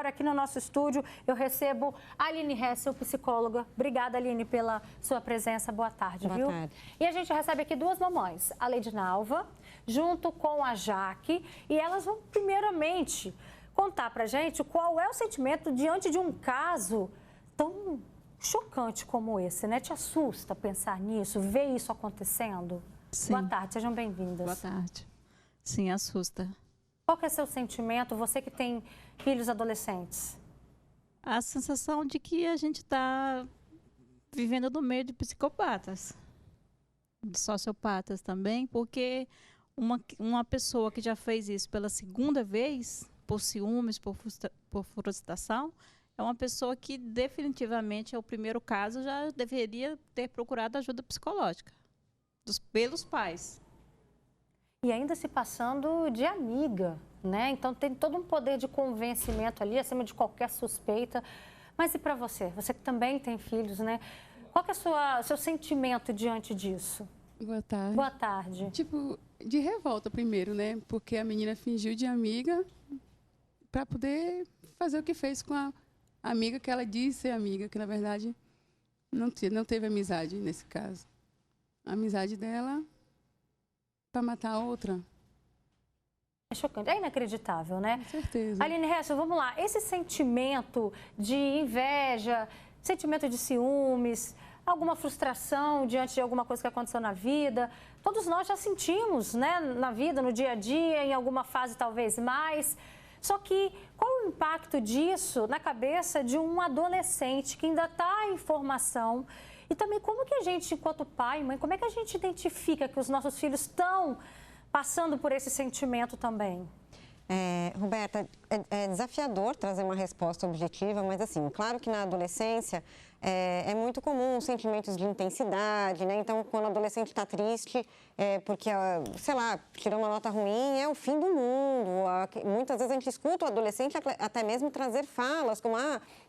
comentário aqui no nosso estúdio. Eu recebo a Aline Hessel, psicóloga. Obrigada, Aline, pela sua presença. Boa tarde, viu? Boa tarde. E a gente recebe aqui duas mamães, a Leidinalva, junto com a Jaque, e elas vão primeiramente contar pra gente qual é o sentimento diante de um caso tão chocante como esse, né? Te assusta pensar nisso, ver isso acontecendo? Sim. Boa tarde, sejam bem-vindas. Boa tarde. Sim, assusta. Qual que é seu sentimento, você que tem filhos adolescentes? A sensação de que a gente está vivendo no meio de psicopatas, de sociopatas também, porque uma pessoa que já fez isso pela segunda vez, por ciúmes, por frustração, é uma pessoa que definitivamente, é o primeiro caso, já deveria ter procurado ajuda psicológica pelos pais. E ainda se passando de amiga, né? Então tem todo um poder de convencimento ali, acima de qualquer suspeita. Mas e para você? Você que também tem filhos, né? Qual que é o seu sentimento diante disso? Boa tarde. Boa tarde. Tipo, de revolta primeiro, né? Porque a menina fingiu de amiga para poder fazer o que fez com a amiga que ela disse ser amiga, que na verdade não teve amizade nesse caso. A amizade dela para matar a outra. É chocante, é inacreditável, né? Com certeza. Aline Hessel, vamos lá. Esse sentimento de inveja, sentimento de ciúmes, alguma frustração diante de alguma coisa que aconteceu na vida, todos nós já sentimos, né? Na vida, no dia a dia, em alguma fase talvez mais. Só que qual o impacto disso na cabeça de um adolescente que ainda está em formação? E também como que a gente, enquanto pai e mãe, como é que a gente identifica que os nossos filhos estão passando por esse sentimento também? Roberta, é desafiador trazer uma resposta objetiva, mas assim, claro que na adolescência é muito comum sentimentos de intensidade, né? Então, quando o adolescente está triste, porque, sei lá, tirou uma nota ruim, é o fim do mundo. Muitas vezes a gente escuta o adolescente até mesmo trazer falas como,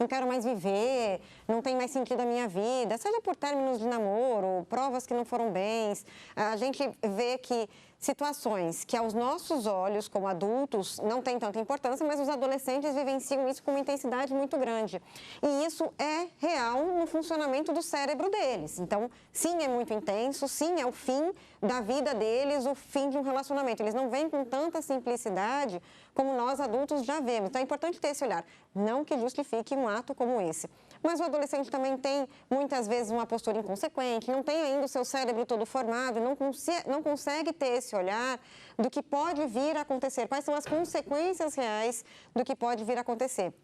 não quero mais viver, não tem mais sentido a minha vida, seja por términos de namoro, provas que não foram bens. A gente vê que situações que aos nossos olhos, como adultos, não tem tanta importância, mas os adolescentes vivenciam isso com uma intensidade muito grande. E isso é real no funcionamento do cérebro deles. Então, sim, é muito intenso, sim, é o fim da vida deles, o fim de um relacionamento. Eles não vêm com tanta simplicidade como nós adultos já vemos. Então, é importante ter esse olhar. Não que justifique um ato como esse. Mas o adolescente também tem, muitas vezes, uma postura inconsequente, não tem ainda o seu cérebro todo formado, não consegue ter esse olhar do que pode vir a acontecer, quais são as consequências reais do que pode vir a acontecer.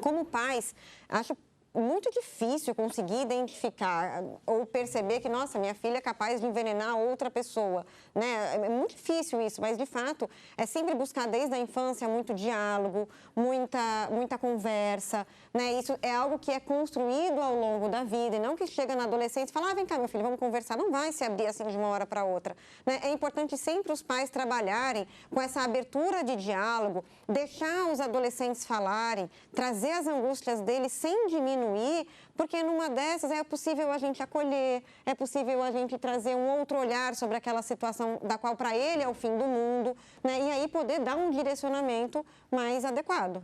Como pais, acho muito difícil conseguir identificar ou perceber que, nossa, minha filha é capaz de envenenar outra pessoa, né? É muito difícil isso, mas, de fato, é sempre buscar desde a infância muito diálogo, muita conversa, né? Isso é algo que é construído ao longo da vida e não que chega na adolescência e fala, vem cá, meu filho, vamos conversar. Não vai se abrir assim de uma hora para outra, né? É importante sempre os pais trabalharem com essa abertura de diálogo, deixar os adolescentes falarem, trazer as angústias deles sem diminuir, porque numa dessas é possível a gente acolher, é possível a gente trazer um outro olhar sobre aquela situação da qual para ele é o fim do mundo, né? E aí poder dar um direcionamento mais adequado.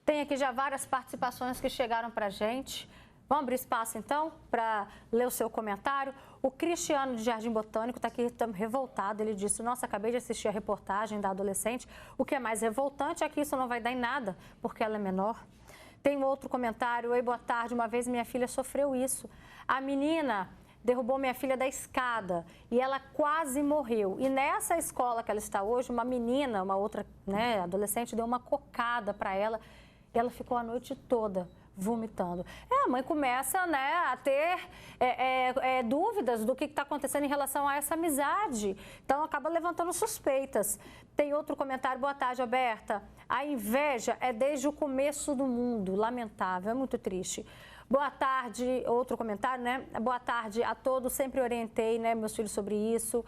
Tem aqui já várias participações que chegaram para a gente. Vamos abrir espaço, então, para ler o seu comentário. O Cristiano de Jardim Botânico está aqui revoltado. Ele disse, nossa, acabei de assistir a reportagem da adolescente. O que é mais revoltante é que isso não vai dar em nada, porque ela é menor. Tem outro comentário. Oi, boa tarde. Uma vez minha filha sofreu isso. A menina derrubou minha filha da escada e ela quase morreu. E nessa escola que ela está hoje, uma menina, uma outra, né, adolescente, deu uma cocada para ela e ela ficou a noite toda vomitando. A mãe começa, né, a ter dúvidas do que está acontecendo em relação a essa amizade. Então, acaba levantando suspeitas. Tem outro comentário. Boa tarde, Alberta. A inveja é desde o começo do mundo. Lamentável, é muito triste. Boa tarde, outro comentário, né? Boa tarde a todos, sempre orientei, né, meus filhos sobre isso.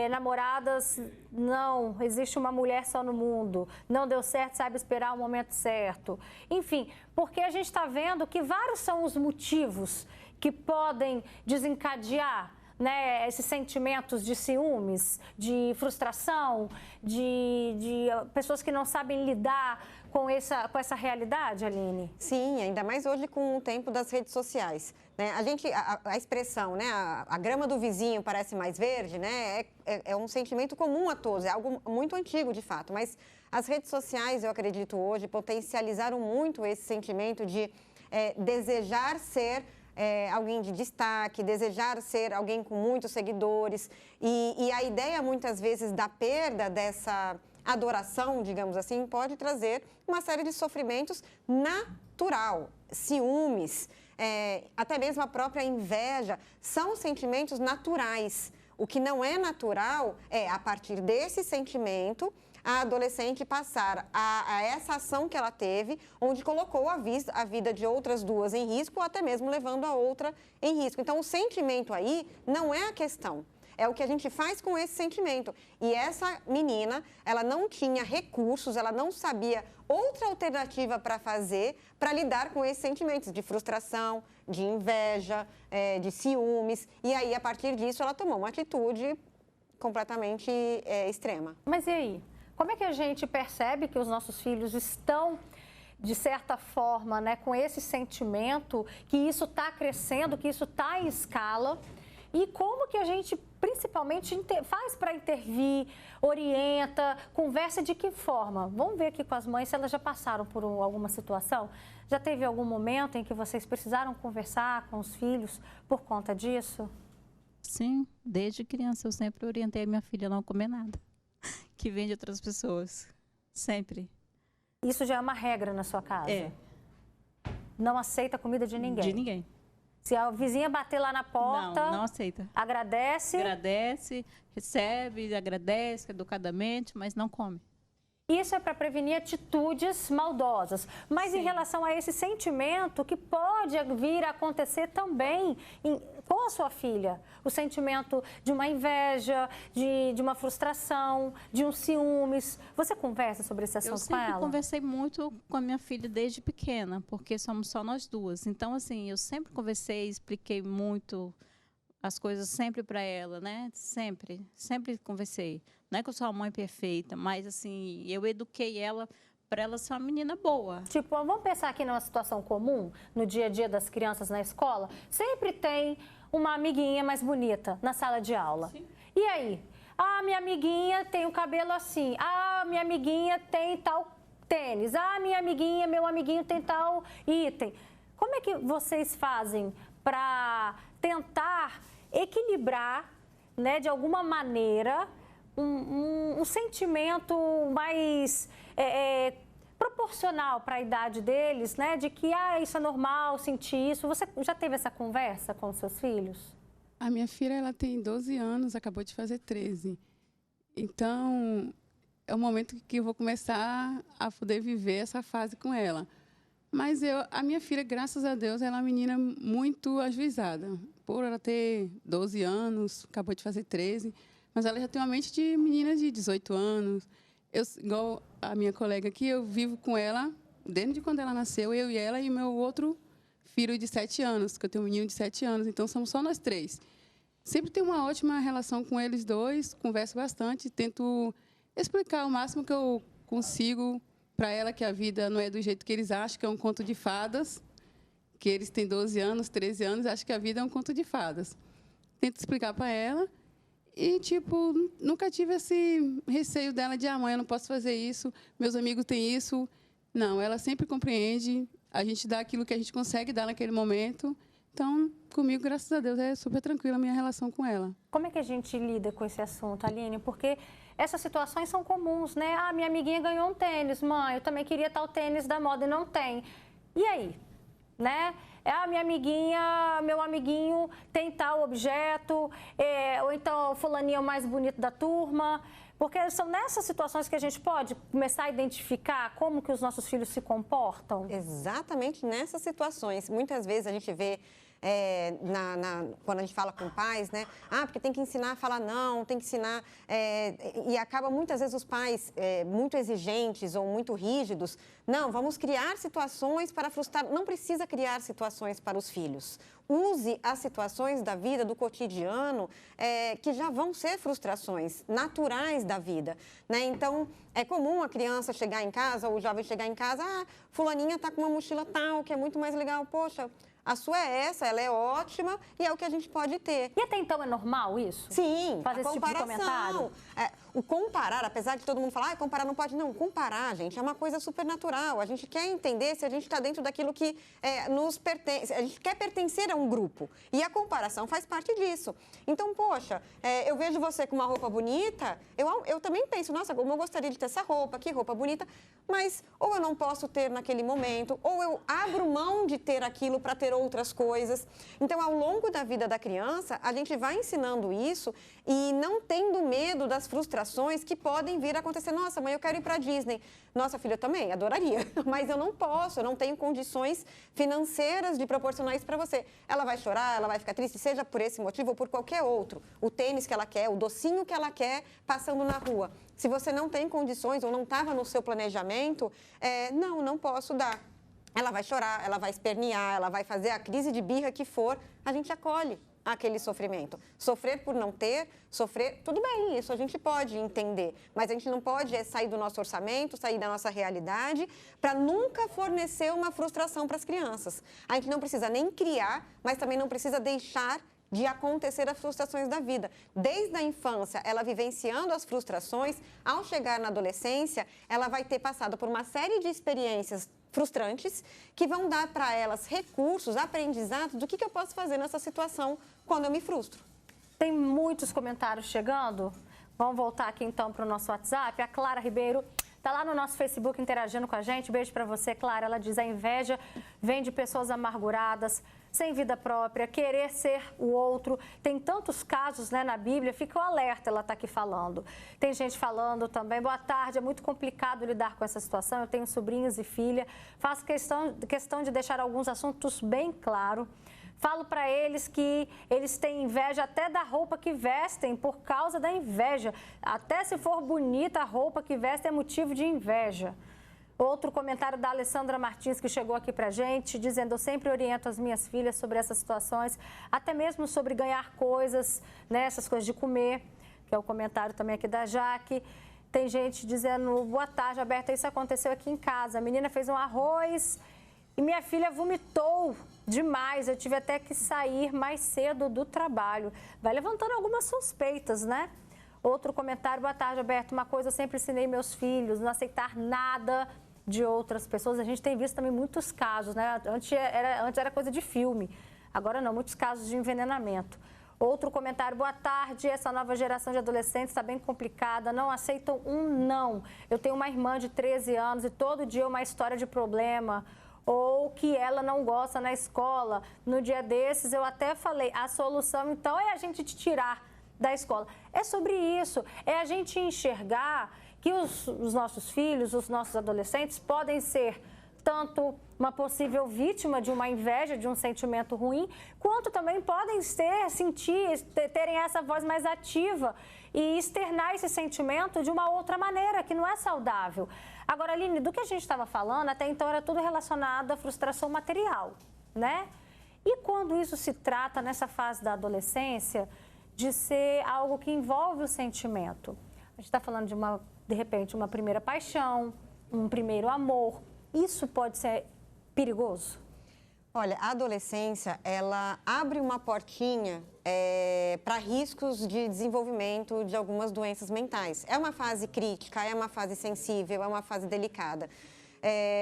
Namoradas, não, existe uma mulher só no mundo. Não deu certo, sabe esperar o momento certo. Enfim, porque a gente está vendo que vários são os motivos que podem desencadear, né, esses sentimentos de ciúmes, de frustração, de pessoas que não sabem lidar com essa realidade, Aline? Sim, ainda mais hoje com o tempo das redes sociais. Né? A expressão, né? A grama do vizinho parece mais verde, né? É um sentimento comum a todos, é algo muito antigo de fato, mas as redes sociais, eu acredito hoje, potencializaram muito esse sentimento de desejar ser alguém de destaque, desejar ser alguém com muitos seguidores. E a ideia, muitas vezes, da perda dessa adoração, digamos assim, pode trazer uma série de sofrimentos natural, ciúmes, até mesmo a própria inveja, são sentimentos naturais. O que não é natural é, a partir desse sentimento, a adolescente passar a essa ação que ela teve, onde colocou a vida de outras duas em risco, ou até mesmo levando a outra em risco. Então, o sentimento aí não é a questão. É o que a gente faz com esse sentimento. E essa menina, ela não tinha recursos, ela não sabia outra alternativa para fazer, para lidar com esses sentimentos de frustração, de inveja, de ciúmes. E aí, a partir disso, ela tomou uma atitude completamente extrema. Mas e aí? Como é que a gente percebe que os nossos filhos estão, de certa forma, né, com esse sentimento, que isso está crescendo, que isso está em escala? E como que a gente, principalmente, faz para intervir, orienta, conversa de que forma? Vamos ver aqui com as mães se elas já passaram por alguma situação. Já teve algum momento em que vocês precisaram conversar com os filhos por conta disso? Sim, desde criança eu sempre orientei a minha filha a não comer nada que vem de outras pessoas. Sempre. Isso já é uma regra na sua casa? É. Não aceita comida de ninguém? De ninguém. Se a vizinha bater lá na porta... Não aceita. Agradece? Agradece, recebe, agradece educadamente, mas não come. Isso é para prevenir atitudes maldosas. Mas Sim. Em relação a esse sentimento que pode vir a acontecer também com a sua filha, o sentimento de uma inveja, de uma frustração, de um ciúmes. Você conversa sobre esse assunto com ela? Eu sempre conversei muito com a minha filha desde pequena, porque somos só nós duas. Então, assim, eu sempre conversei, expliquei muito as coisas sempre para ela, né? Sempre conversei. Não é que eu sou uma mãe perfeita, mas assim, eu eduquei ela para ela ser uma menina boa. Tipo, vamos pensar aqui numa situação comum, no dia a dia das crianças na escola. Sempre tem uma amiguinha mais bonita na sala de aula. Sim. E aí? Ah, minha amiguinha tem o cabelo assim. Ah, minha amiguinha tem tal tênis. Ah, minha amiguinha, meu amiguinho tem tal item. Como é que vocês fazem para tentar equilibrar, né, de alguma maneira, um sentimento mais proporcional para a idade deles, né, de que isso é normal, sentir isso? Você já teve essa conversa com os seus filhos? A minha filha, ela tem 12 anos, acabou de fazer 13. Então, é o momento que eu vou começar a poder viver essa fase com ela. Mas a minha filha, graças a Deus, ela é uma menina muito ajuizada. Por ela ter 12 anos, acabou de fazer 13, mas ela já tem uma mente de menina de 18 anos. Igual a minha colega aqui, eu vivo com ela desde quando ela nasceu, eu e ela e meu outro filho de 7 anos, que eu tenho um menino de 7 anos, então somos só nós 3. Sempre tenho uma ótima relação com eles dois, converso bastante, tento explicar o máximo que eu consigo para ela que a vida não é do jeito que eles acham, que é um conto de fadas, que eles têm 12 anos, 13 anos, acham que a vida é um conto de fadas. Tento explicar para ela e, tipo, nunca tive esse receio dela de, mãe, eu não posso fazer isso, meus amigos têm isso. Não, ela sempre compreende, a gente dá aquilo que a gente consegue dar naquele momento. Então, comigo, graças a Deus, é super tranquila a minha relação com ela. Como é que a gente lida com esse assunto, Aline? Porque essas situações são comuns, né? Ah, minha amiguinha ganhou um tênis, mãe, eu também queria tal tênis da moda e não tem. E aí? Né? Minha amiguinha, meu amiguinho tem tal objeto, ou então o fulaninho é o mais bonito da turma. Porque são nessas situações que a gente pode começar a identificar como que os nossos filhos se comportam? Exatamente nessas situações. Muitas vezes a gente vê quando a gente fala com pais, né? Porque tem que ensinar a falar não, tem que ensinar... e acaba muitas vezes os pais muito exigentes ou muito rígidos. Não, vamos criar situações para frustrar. Não precisa criar situações para os filhos. Use as situações da vida, do cotidiano, que já vão ser frustrações naturais da vida, né? Então, é comum a criança chegar em casa, ou o jovem chegar em casa, fulaninha está com uma mochila tal, que é muito mais legal. Poxa, a sua é essa, ela é ótima e é o que a gente pode ter. E até então é normal isso? Sim, fazer esse tipo de comentário? O comparar, apesar de todo mundo falar, comparar não pode, não. Comparar, gente, é uma coisa super natural. A gente quer entender se a gente está dentro daquilo que nos pertence. A gente quer pertencer a um grupo. E a comparação faz parte disso. Então, poxa, eu vejo você com uma roupa bonita, eu também penso, nossa, como eu gostaria de ter essa roupa, que roupa bonita. Mas ou eu não posso ter naquele momento, ou eu abro mão de ter aquilo para ter outras coisas. Então, ao longo da vida da criança, a gente vai ensinando isso e não tendo medo das frustrações que podem vir a acontecer. Nossa, mãe, eu quero ir para a Disney. Nossa, filha, eu também adoraria, mas eu não posso, eu não tenho condições financeiras de proporcionar isso para você. Ela vai chorar, ela vai ficar triste, seja por esse motivo ou por qualquer outro. O tênis que ela quer, o docinho que ela quer passando na rua. Se você não tem condições ou não estava no seu planejamento, não posso dar. Ela vai chorar, ela vai espernear, ela vai fazer a crise de birra que for, a gente acolhe aquele sofrimento. Sofrer por não ter, sofrer, tudo bem, isso a gente pode entender, mas a gente não pode sair do nosso orçamento, sair da nossa realidade, para nunca fornecer uma frustração para as crianças. A gente não precisa nem criar, mas também não precisa deixar de acontecer as frustrações da vida. Desde a infância, ela vivenciando as frustrações, ao chegar na adolescência, ela vai ter passado por uma série de experiências frustrantes que vão dar para elas recursos, aprendizados do que eu posso fazer nessa situação quando eu me frustro. Tem muitos comentários chegando. Vamos voltar aqui então para o nosso WhatsApp. A Clara Ribeiro está lá no nosso Facebook interagindo com a gente. Beijo para você, Clara. Ela diz: a inveja vem de pessoas amarguradas, sem vida própria, querer ser o outro. Tem tantos casos, né, na Bíblia, fica o alerta, ela está aqui falando. Tem gente falando também: boa tarde, é muito complicado lidar com essa situação, eu tenho sobrinhos e filha, faço questão de deixar alguns assuntos bem claros. Falo para eles que eles têm inveja até da roupa que vestem por causa da inveja. Até se for bonita a roupa que vestem é motivo de inveja. Outro comentário da Alessandra Martins, que chegou aqui pra gente, dizendo: eu sempre oriento as minhas filhas sobre essas situações, até mesmo sobre ganhar coisas, né, essas coisas de comer, que é o comentário também aqui da Jaque. Tem gente dizendo: boa tarde, Alberta, isso aconteceu aqui em casa. A menina fez um arroz e minha filha vomitou demais, eu tive até que sair mais cedo do trabalho. Vai levantando algumas suspeitas, né? Outro comentário: boa tarde, Alberto, uma coisa eu sempre ensinei meus filhos, não aceitar nada de outras pessoas. A gente tem visto também muitos casos, né? Antes era coisa de filme, agora não, muitos casos de envenenamento. Outro comentário: boa tarde, essa nova geração de adolescentes está bem complicada, não aceitam um não. Eu tenho uma irmã de 13 anos e todo dia uma história de problema, ou que ela não gosta na escola. No dia desses eu até falei, a solução então é a gente te tirar da escola. É sobre isso, é a gente enxergar que os nossos filhos, os nossos adolescentes podem ser tanto uma possível vítima de uma inveja, de um sentimento ruim, quanto também podem terem essa voz mais ativa e externar esse sentimento de uma outra maneira, que não é saudável. Agora, Aline, do que a gente estava falando, até então era tudo relacionado à frustração material, né? E quando isso se trata, nessa fase da adolescência, de ser algo que envolve o sentimento? A gente está falando de repente, uma primeira paixão, um primeiro amor. Isso pode ser perigoso? Olha, a adolescência, ela abre uma portinha para riscos de desenvolvimento de algumas doenças mentais. É uma fase crítica, é uma fase sensível, é uma fase delicada.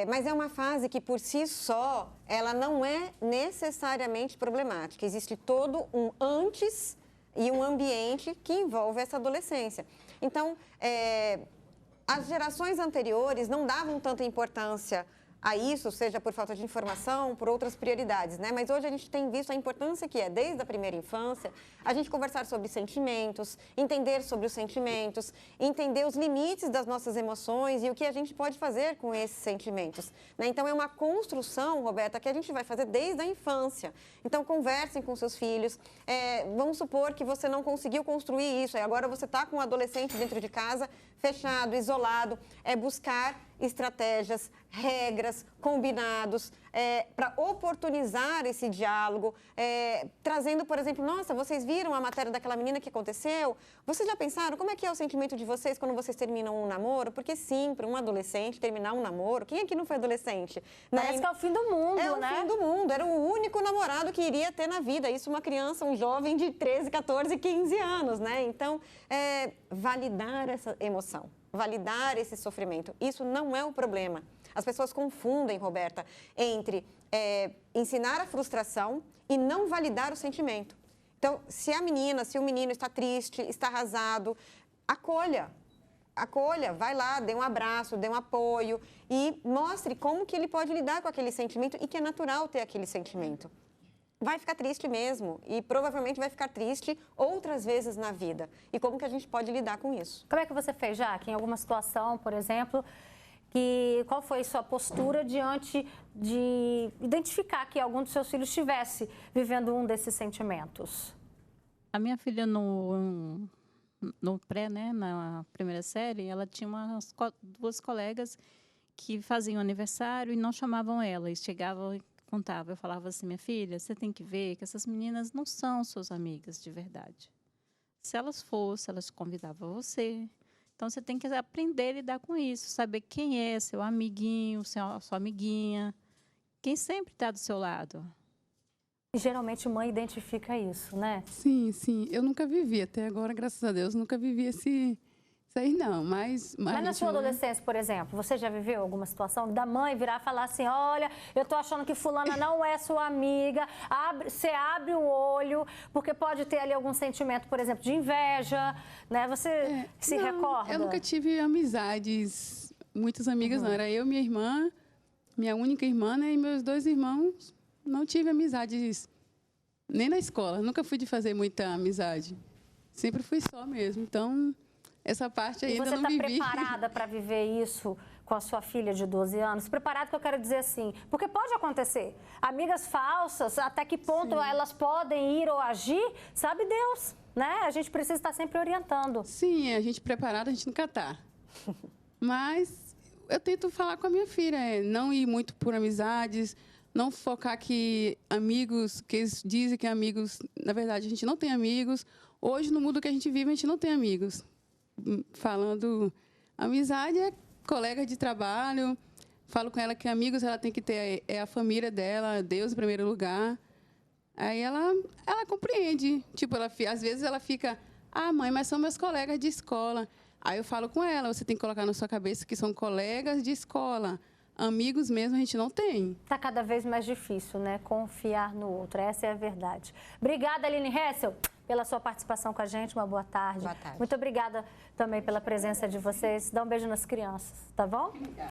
Mas é uma fase que, por si só, ela não é necessariamente problemática. Existe todo um antes e um ambiente que envolve essa adolescência. Então, as gerações anteriores não davam tanta importância a isso, seja por falta de informação, por outras prioridades, né? Mas hoje a gente tem visto a importância que é, desde a primeira infância, a gente conversar sobre sentimentos, entender sobre os sentimentos, entender os limites das nossas emoções e o que a gente pode fazer com esses sentimentos, né? Então, é uma construção, Roberta, que a gente vai fazer desde a infância. Então, conversem com seus filhos. Vamos supor que você não conseguiu construir isso, e agora você está com um adolescente dentro de casa, fechado, isolado, buscar estratégias, regras, combinados, para oportunizar esse diálogo, trazendo, por exemplo, nossa, vocês viram a matéria daquela menina que aconteceu? Vocês já pensaram como é que é o sentimento de vocês quando vocês terminam um namoro? Porque sim, para um adolescente terminar um namoro, quem aqui não foi adolescente? Parece que é o fim do mundo, né? É o fim do mundo, era o único namorado que iria ter na vida, isso uma criança, um jovem de 13, 14, 15 anos, né? Então, validar essa emoção. Validar esse sofrimento. Isso não é o problema. As pessoas confundem, Roberta, entre ensinar a frustração e não validar o sentimento. Então, se a menina, se o menino está triste, está arrasado, acolha. Acolha, vai lá, dê um abraço, dê um apoio e mostre como que ele pode lidar com aquele sentimento e que é natural ter aquele sentimento. Vai ficar triste mesmo e provavelmente vai ficar triste outras vezes na vida. E como que a gente pode lidar com isso? Como é que você fez, Jaque, em alguma situação, por exemplo, qual foi sua postura diante de identificar que algum dos seus filhos estivesse vivendo um desses sentimentos? A minha filha no pré, né, na primeira série, ela tinha duas colegas que faziam aniversário e não chamavam ela, e chegavam contava, eu falava assim, minha filha, você tem que ver que essas meninas não são suas amigas de verdade. Se elas fossem, elas convidavam você. Então, você tem que aprender a lidar com isso, saber quem é seu amiguinho, sua amiguinha, quem sempre está do seu lado. E, geralmente, mãe identifica isso, né? Sim, sim. Eu nunca vivi, até agora, graças a Deus, nunca vivi isso aí não, mas na sua adolescência, por exemplo, você já viveu alguma situação da mãe virar e falar assim, olha, eu tô achando que fulana não é sua amiga, você abre o olho, porque pode ter ali algum sentimento, por exemplo, de inveja, né? Você se recorda? Eu nunca tive amizades, muitas amigas não, era eu, minha irmã, minha única irmã, né, e meus dois irmãos, não tive amizades, nem na escola, nunca fui de fazer muita amizade, sempre fui só mesmo, então... Essa parte ainda não vivi. E você está preparada para viver isso com a sua filha de 12 anos? Preparada que eu quero dizer assim, porque pode acontecer. Amigas falsas, até que ponto elas podem ir ou agir, sabe Deus, né? A gente precisa estar sempre orientando. Sim, a gente preparada, a gente nunca está. Mas eu tento falar com a minha filha, não ir muito por amizades, não focar que amigos, que eles dizem que amigos, na verdade, a gente não tem amigos. Hoje, no mundo que a gente vive, a gente não tem amigos. Falando, amizade é colega de trabalho, falo com ela que amigos ela tem que ter, a família dela, Deus em primeiro lugar. Aí ela compreende, tipo, às vezes ela fica, mãe, mas são meus colegas de escola. Aí eu falo com ela, você tem que colocar na sua cabeça que são colegas de escola, amigos mesmo a gente não tem. Está cada vez mais difícil, né, confiar no outro, essa é a verdade. Obrigada, Aline Hessel, pela sua participação com a gente, uma boa tarde. Boa tarde. Muito obrigada também pela presença de vocês. Dá um beijo nas crianças, tá bom? Obrigada.